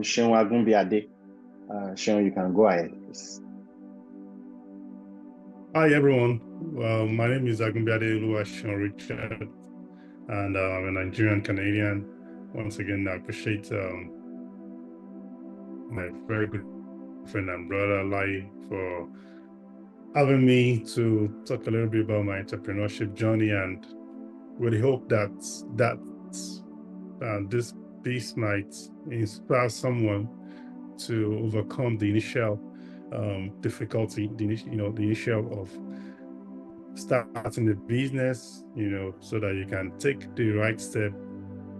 Seun Agunbiade. Seun, you can go ahead, please. Hi everyone. Well, my name is Agunbiade Oluwaseun Richards, and I'm a Nigerian Canadian. Once again, I appreciate my very good friend and brother Layi for having me to talk a little bit about my entrepreneurship journey, and with the hope that this piece might inspire someone to overcome the initial difficulty, the initial of starting a business, so that you can take the right step,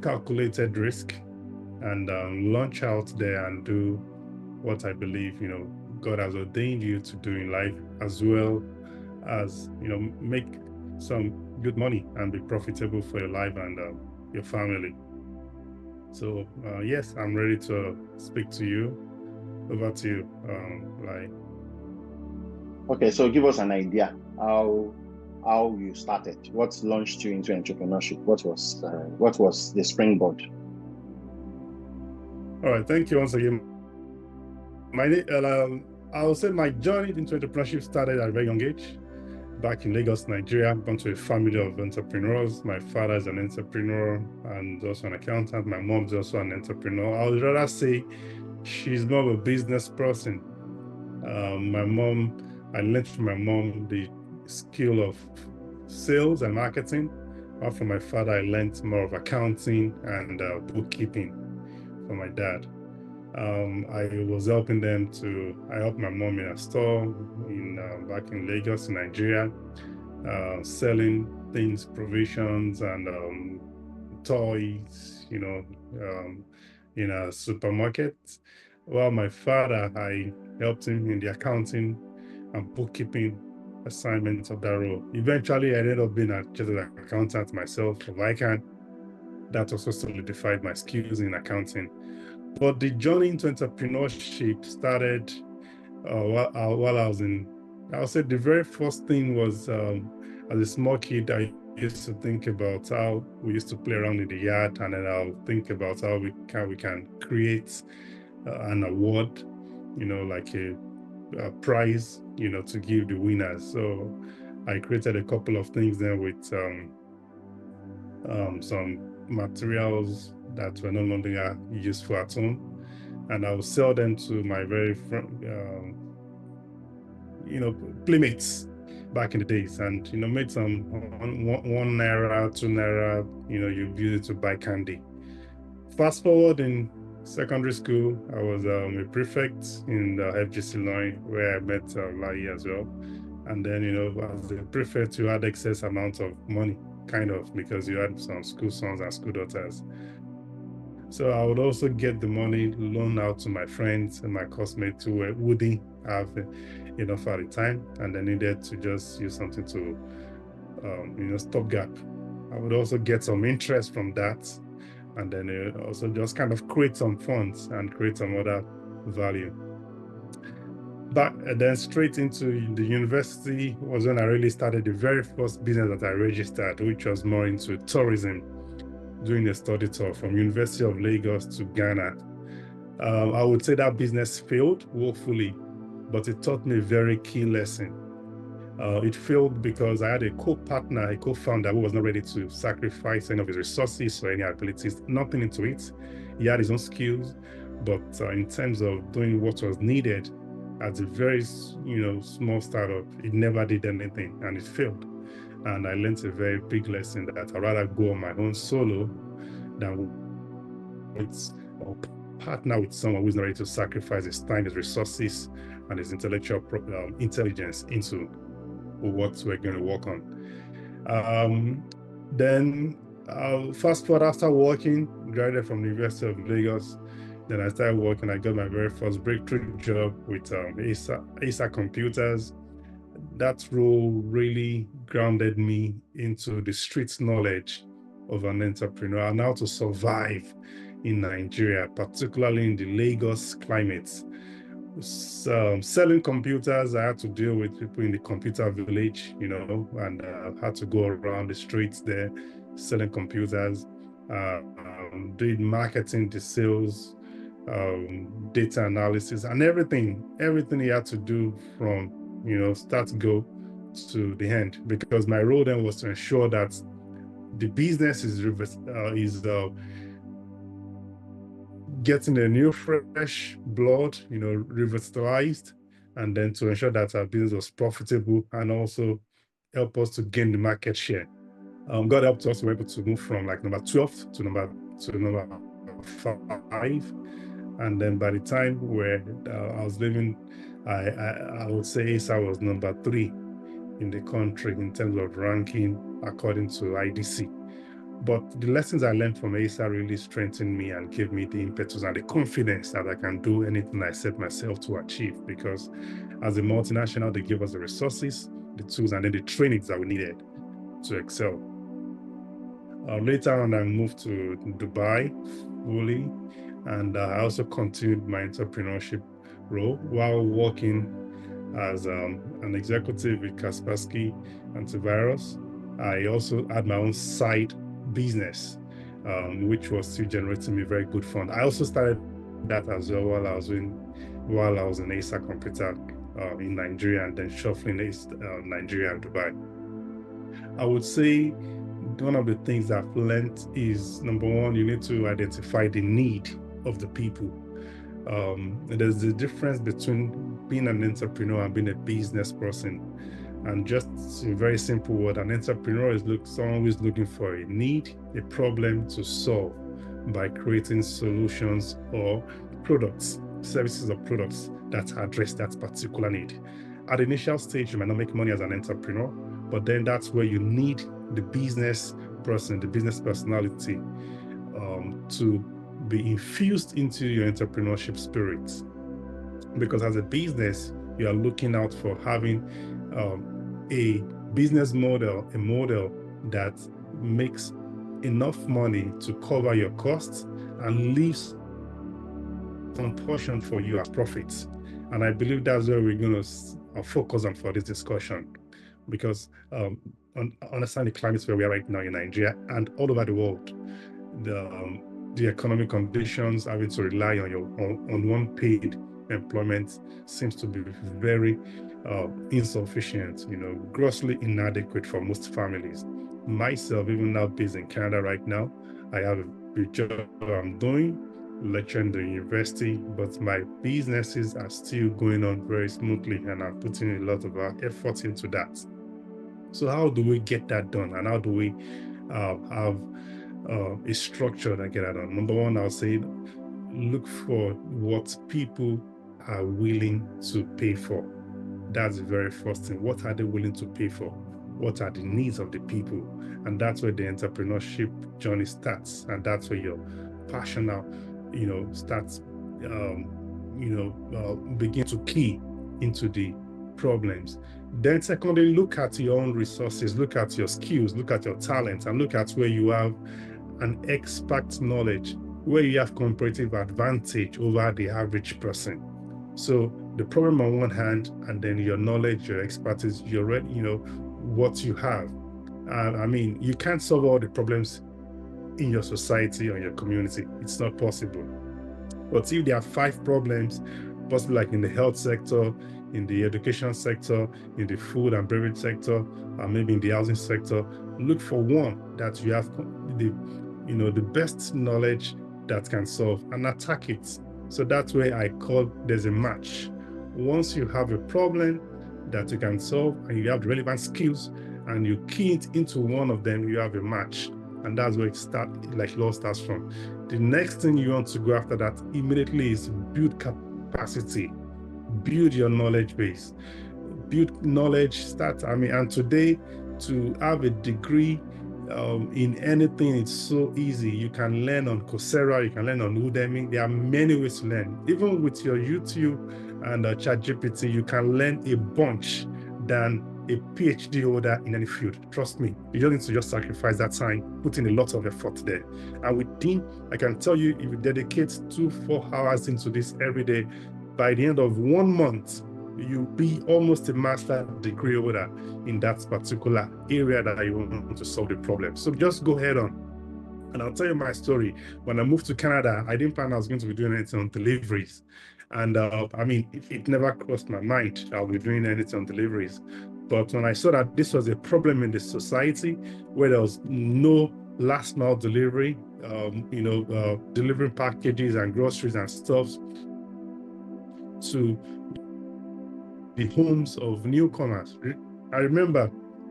calculated risk, and launch out there and do what I believe, God has ordained you to do in life, as well as, make some good money and be profitable for your life and your family. So, yes, I'm ready to speak to you. Over to you, Lai. Okay, so give us an idea how you started. What launched you into entrepreneurship? What was the springboard? All right, thank you once again. I would say my journey into entrepreneurship started at a very young age. Back in Lagos, Nigeria, I'm born to a family of entrepreneurs. My father is an entrepreneur and also an accountant. My mom's also an entrepreneur. I would rather say she's more of a business person. I learned from my mom the skill of sales and marketing. While from my father, I learned more of accounting and bookkeeping from my dad. I was helping I helped my mom in a store back in Lagos, Nigeria, selling things, provisions and toys, in a supermarket. While my father, I helped him in the accounting and bookkeeping assignments of that role. Eventually, I ended up being just an accountant myself for ICANN. That also solidified my skills in accounting. But the journey into entrepreneurship started while I was I would say the very first thing was, as a small kid, I used to think about how we used to play around in the yard, and then I'll think about how we can create an award, like a prize, to give the winners. So I created a couple of things there with some materials that were no longer useful at home, and I would sell them to my very playmates back in the days, and made some one naira, 2 naira. You use it to buy candy. Fast forward in secondary school, I was a prefect in the FGC line where I met Layi as well. And then, as a prefect, you had excess amount of money, kind of, because you had some school sons and school daughters. So I would also get the money loaned out to my friends and my classmates who wouldn't have enough at the time, and they needed to just use something to, stopgap. I would also get some interest from that, and then also just kind of create some funds and create some other value. But then straight into the university was when I really started the very first business that I registered, which was more into tourism, doing a study tour from University of Lagos to Ghana. I would say that business failed woefully, but it taught me a very key lesson. It failed because I had a co-partner, a co-founder who was not ready to sacrifice any of his resources or any abilities, nothing into it. He had his own skills, but in terms of doing what was needed as a very, small startup, it never did anything and it failed. And I learned a very big lesson that I'd rather go on my own solo than or partner with someone who's not ready to sacrifice his time, his resources, and his intellectual intelligence into what we're going to work on. Then fast forward, after working, graduated from the University of Lagos. Then I started working. I got my very first breakthrough job with ASA Computers. That role really grounded me into the street knowledge of an entrepreneur and how to survive in Nigeria, particularly in the Lagos climate. Selling computers, I had to deal with people in the computer village, and had to go around the streets there selling computers, doing marketing, the sales, data analysis, and everything he had to do from, start to go to the end, because my role then was to ensure that the business is getting a new fresh blood, revitalized, and then to ensure that our business was profitable and also help us to gain the market share. God helped us. We were able to move from like number 12 to number 5. And then by the time where I was leaving, I would say ASA was number 3 in the country in terms of ranking according to IDC. But the lessons I learned from ASA really strengthened me and gave me the impetus and the confidence that I can do anything I set myself to achieve. Because as a multinational, they give us the resources, the tools, and then the trainings that we needed to excel. Later on, I moved to Dubai fully, and I also continued my entrepreneurship role while working as an executive with Kaspersky Antivirus. I also had my own side business, which was still generating me very good fund. I also started that as well while I was in ASA Computer in Nigeria, and then shuffling Nigeria and Dubai. I would say one of the things I've learned is, number one, you need to identify the need of the people. There's a difference between being an entrepreneur and being a business person. And just in a very simple word, an entrepreneur is someone who is looking for a need, a problem to solve by creating solutions or products, services or products that address that particular need. At the initial stage, you might not make money as an entrepreneur, but then that's where you need the business person, the business personality, to be infused into your entrepreneurship spirit. Because as a business, you are looking out for having a business model, a model that makes enough money to cover your costs and leaves some portion for you as profits. And I believe that's where we're going to focus on for this discussion, because understand the climate where we are right now in Nigeria and all over the world. The economic conditions, having to rely on one paid employment seems to be very insufficient, grossly inadequate for most families. Myself, even now based in Canada right now, I have a job I'm doing, lecturing the university, but my businesses are still going on very smoothly, and I'm putting a lot of effort into that. So how do we get that done, and how do we have a structure that get that done? Number one, I'll say look for what people are willing to pay for. That's the very first thing. What are they willing to pay for? What are the needs of the people? And that's where the entrepreneurship journey starts, and that's where your passion now, starts, begin to key into the problems. Then secondly, look at your own resources, look at your skills, look at your talents, and look at where you have an expert knowledge, where you have comparative advantage over the average person. So the problem on one hand, and then your knowledge, your expertise, what you have. You can't solve all the problems in your society or your community. It's not possible. But if there are 5 problems, possibly like in the health sector, in the education sector, in the food and beverage sector, or maybe in the housing sector, look for one that you have the best knowledge that can solve, and attack it. So that's where I call there's a match. Once you have a problem that you can solve and you have the relevant skills and you key it into one of them, you have a match. And that's where it all starts from. The next thing you want to go after that immediately is build capacity, build your knowledge base, build knowledge, and today to have a degree in anything, it's so easy. You can learn on Coursera, you can learn on Udemy. There are many ways to learn. Even with your YouTube and ChatGPT, you can learn a bunch than a PhD holder in any field. Trust me, you just need to sacrifice that time, put in a lot of effort there. And within, I can tell you, if you dedicate 2-4 hours into this every day, by the end of 1 month, you'll be almost a master degree holder in that particular area that you want to solve the problem. So just go ahead on, And I'll tell you my story. When I moved to Canada, I didn't plan I was going to be doing anything on deliveries. And I mean, it never crossed my mind I'll be doing anything on deliveries. But when I saw that this was a problem in the society where there was no last mile delivery, delivering packages and groceries and stuff to the homes of newcomers. I remember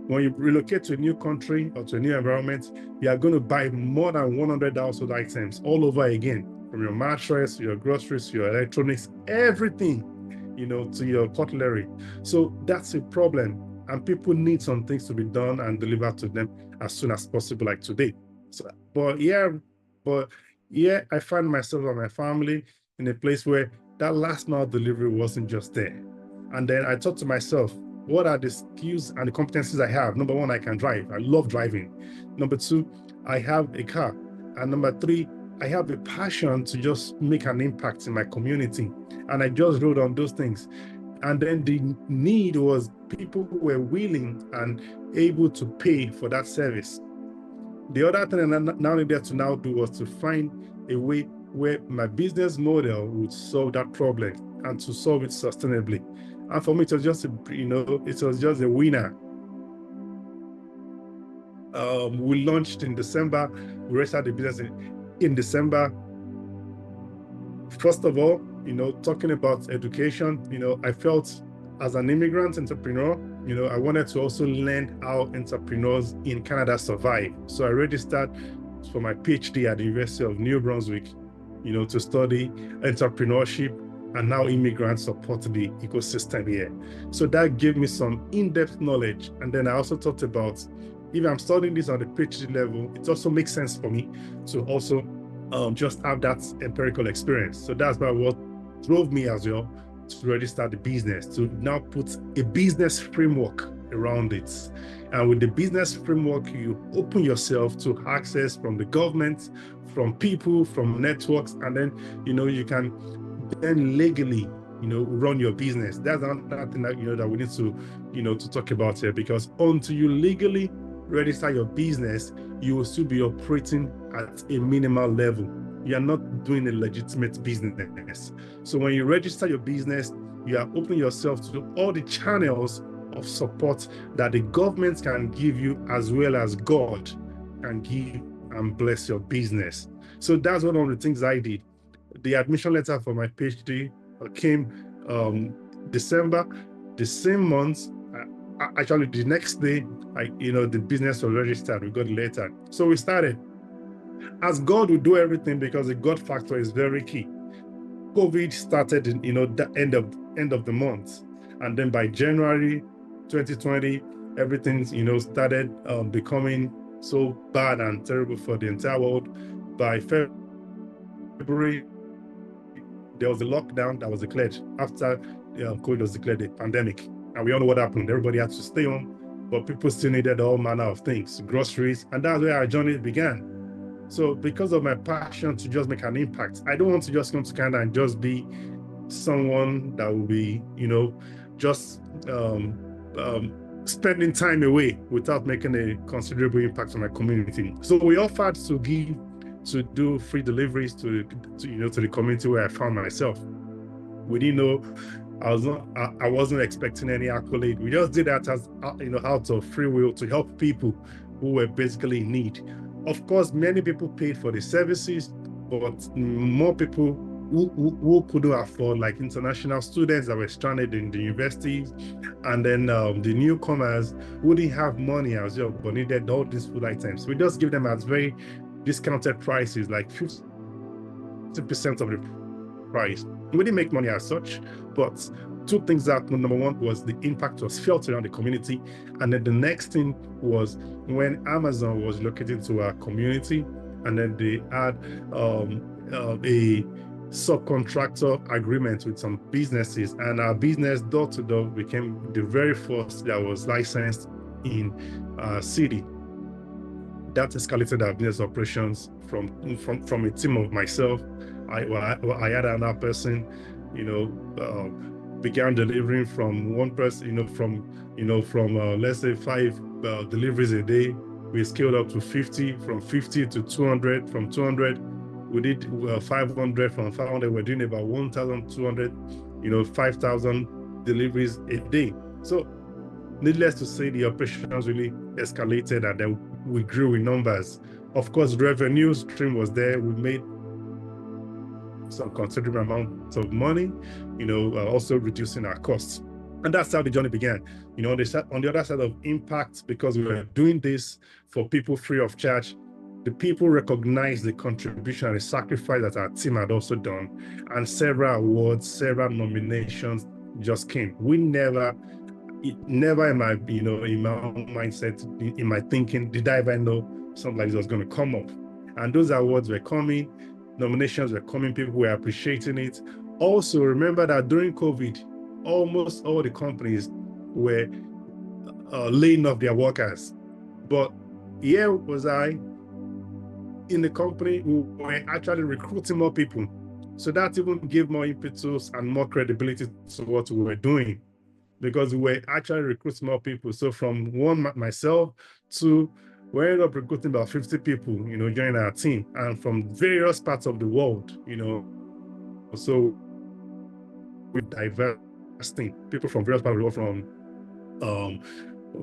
when you relocate to a new country or to a new environment, you are going to buy more than 100 household items all over again, from your mattress, your groceries, your electronics, everything, to your cutlery. So that's a problem. And people need some things to be done and delivered to them as soon as possible, like today. So, but I find myself and my family in a place where that last mile delivery wasn't just there. And then I thought to myself, what are the skills and the competencies I have? Number one, I can drive. I love driving. Number two, I have a car. And number three, I have a passion to just make an impact in my community. And I just wrote on those things. And then the need was people who were willing and able to pay for that service. The other thing I now needed to now do was to find a way where my business model would solve that problem and to solve it sustainably. And for me, it was just a winner. We launched in December. We restarted the business in December. First of all, talking about education, I felt as an immigrant entrepreneur, I wanted to also learn how entrepreneurs in Canada survive. So I registered for my PhD at the University of New Brunswick, to study entrepreneurship and how immigrants support the ecosystem here. So that gave me some in-depth knowledge. And then I also thought about, if I'm studying this on the PhD level, it also makes sense for me to also just have that empirical experience. So that's what drove me as well to register the business, to now put a business framework around it. And with the business framework, you open yourself to access from the government, from people, from networks, and then, you can then legally, run your business. That's another thing that, that we need to, to talk about here, because until you legally register your business, you will still be operating at a minimal level. You are not doing a legitimate business. So when you register your business, you are opening yourself to all the channels of support that the government can give you, as well as God can give and bless your business. So that's one of the things I did. The admission letter for my PhD came December. The same month, actually the next day, the business was registered. We got the letter. So we started. As God will do everything, because the God factor is very key. COVID started in, the end of the month. And then by January 2020, everything, started becoming so bad and terrible for the entire world. By February, there was a lockdown that was declared after COVID was declared a pandemic. And we all know what happened. Everybody had to stay home, but people still needed all manner of things, groceries. And that's where our journey began. So because of my passion to just make an impact, I don't want to just come to Canada and just be someone that will be, just spending time away without making a considerable impact on my community. So we offered to do free deliveries to the community where I found myself. We didn't know, I wasn't expecting any accolade. We just did that as, out of free will to help people who were basically in need. Of course, many people paid for the services, but more people who couldn't afford, like international students that were stranded in the universities, and then the newcomers who didn't have money as well, but needed all these food items. We just give them at very discounted prices, like 50% of the price. We didn't make money as such, but two things that, number one was the impact was felt around the community. And then the next thing was when Amazon was located to our community, and then they had a subcontractor agreement with some businesses, and our business door to door became the very first that was licensed in city. That escalated our business operations from a team of myself. I had another person, began delivering from one person, from let's say 5 deliveries a day. we scaled up to 50, from 50 to 200, from 200, we did 500, from 500, we're doing about 1,200, 5,000 deliveries a day. So needless to say, the operations really escalated, and then we grew in numbers. Of course, revenue stream was there. We made some considerable amount of money, also reducing our costs. And that's how the journey began. On the other side of impact, because we were doing this for people free of charge, the people recognized the contribution and the sacrifice that our team had also done, and several awards, several nominations just came. Never in my, in my own mindset, in my thinking, did I ever know something like this was going to come up. And those awards were coming, nominations were coming, people were appreciating it. Also, remember that during COVID, almost all the companies were laying off their workers. But here was I in the company, we were actually recruiting more people. So that even gave more impetus and more credibility to what we were doing, because we were actually recruiting more people. So from myself to, we ended up recruiting about 50 people, joining our team, and from various parts of the world, So we're diverse team, people from various parts of the world,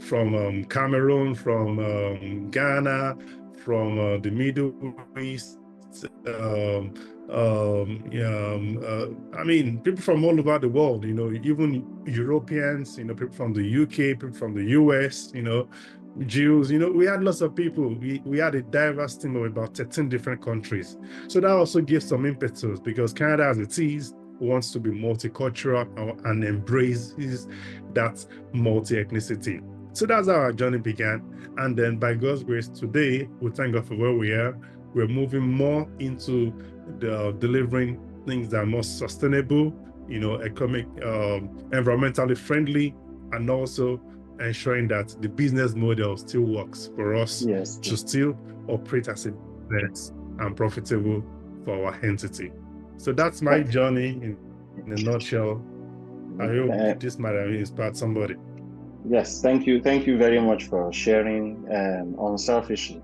from Cameroon, from Ghana, from the Middle East, I mean, people from all over the world, even Europeans, people from the UK, people from the US, Jews, we had lots of people. We had a diverse team of about 13 different countries. So that also gives some impetus, because Canada, as it is, wants to be multicultural and embraces that multi-ethnicity. So that's how our journey began. And then by God's grace, today, we thank God for where we are. We're moving more into the delivering things that are more sustainable, economic, environmentally friendly, and also ensuring that the business model still works for us to still operate as a business and profitable for our entity. So that's my journey in a nutshell. I hope this might have inspired somebody. Yes, thank you. Thank you very much for sharing unselfishly,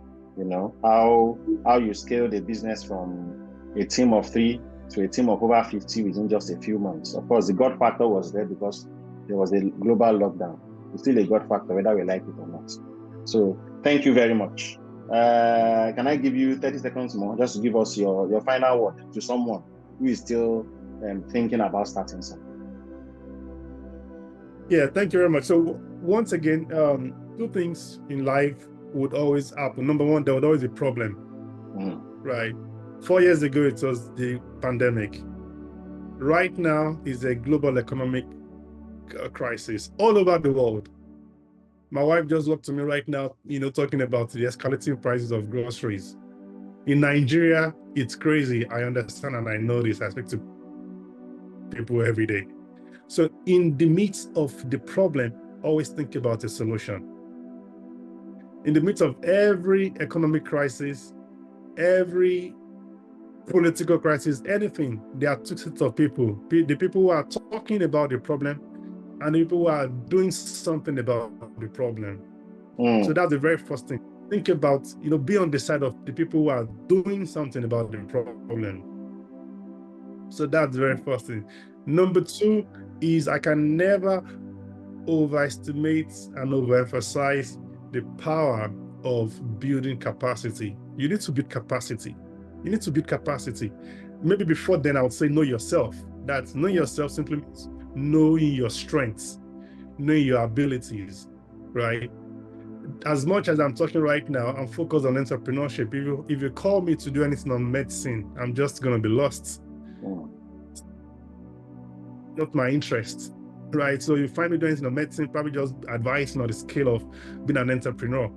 how you scaled a business from a team of 3 to a team of over 50 within just a few months. Of course, the God factor was there because there was a global lockdown. It's still a God factor, whether we like it or not. So thank you very much. Can I give you 30 seconds more just to give us your final word to someone who is still thinking about starting something? Yeah, thank you very much. So once again, 2 things in life would always happen. Number one, there would always be a problem, right? 4 years ago, it was the pandemic. Right now is a global economic crisis all over the world. My wife just walked to me right now, talking about the escalating prices of groceries. In Nigeria, it's crazy. I understand and I know this. I speak to people every day. So in the midst of the problem, always think about a solution. In the midst of every economic crisis, every political crisis, anything, there are 2 sets of people. The people who are talking about the problem and the people who are doing something about the problem. So that's the very first thing. Think about, be on the side of the people who are doing something about the problem. So that's the very first thing. Number 2 is I can never overestimate and overemphasize the power of building capacity. You need to build capacity. You need to build capacity. Maybe before then, I would say know yourself. That know yourself simply means knowing your strengths, knowing your abilities, right? As much as I'm talking right now, I'm focused on entrepreneurship. If you call me to do anything on medicine, I'm just going to be lost. Not my interest, right? So you find me doing anything on medicine, probably just advising on the scale of being an entrepreneur.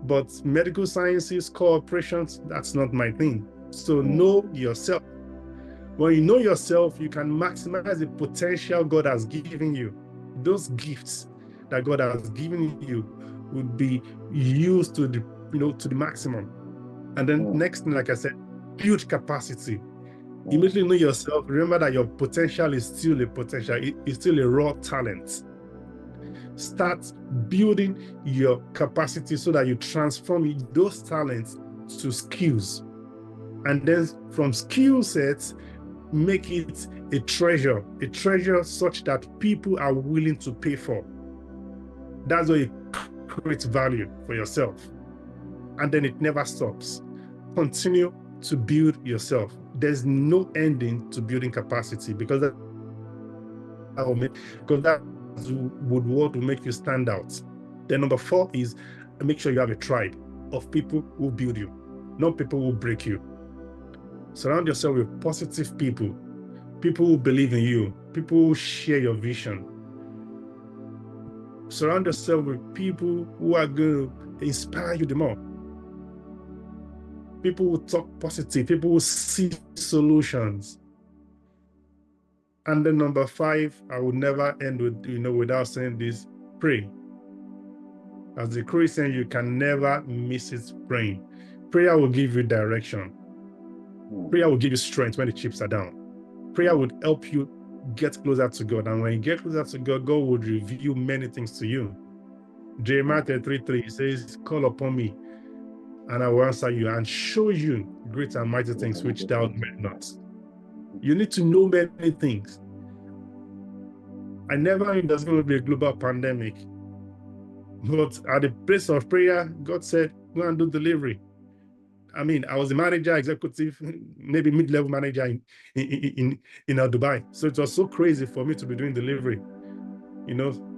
But medical sciences, corporations, that's not my thing. So know yourself. When you know yourself, you can maximize the potential God has given you. Those gifts that God has given you would be used to the maximum. And then next thing, like I said, build capacity. Immediately know yourself. Remember that your potential is still a potential. It's still a raw talent. Start building your capacity so that you transform those talents to skills. And then from skill sets, make it a treasure such that people are willing to pay for. That's where you create value for yourself. And then it never stops. Continue to build yourself. There's no ending to building capacity, because that would what will make you stand out. Then number 4 is make sure you have a tribe of people who build you, not people who break you. Surround yourself with positive people who believe in you, people who share your vision. Surround yourself with people who are going to inspire you the more. People who talk positive, people who see solutions. And then number 5, I would never end with, without saying this: pray. As a Christian, you can never miss it praying. Prayer will give you direction. Prayer will give you strength when the chips are down. Prayer would help you get closer to God. And when you get closer to God, God would reveal many things to you. Jeremiah 33:3 says, "Call upon me, and I will answer you and show you great and mighty things which thou knowest not." You need to know many things. I never knew there's going to be a global pandemic. But at the place of prayer, God said, go and do delivery. I mean, I was a manager, executive, maybe mid-level manager in Dubai. So it was so crazy for me to be doing delivery.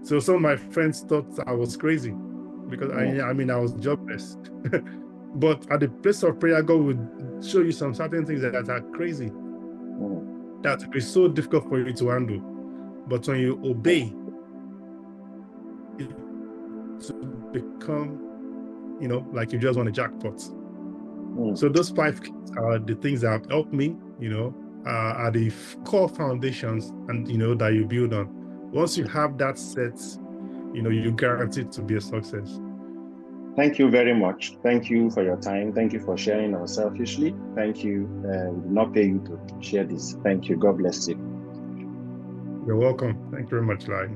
So some of my friends thought I was crazy because I was jobless. But at the place of prayer, God would show you some certain things that are crazy, that would be so difficult for you to handle. But when you obey, it to become, like you just won a jackpot. So those 5 keys are the things that have helped me, are the core foundations, and that you build on. Once you have that set, you're guaranteed to be a success. Thank you very much. Thank you for your time. Thank you for sharing unselfishly. Thank you. We did not pay you to share this. Thank you. God bless you. You're welcome. Thank you very much, Layi.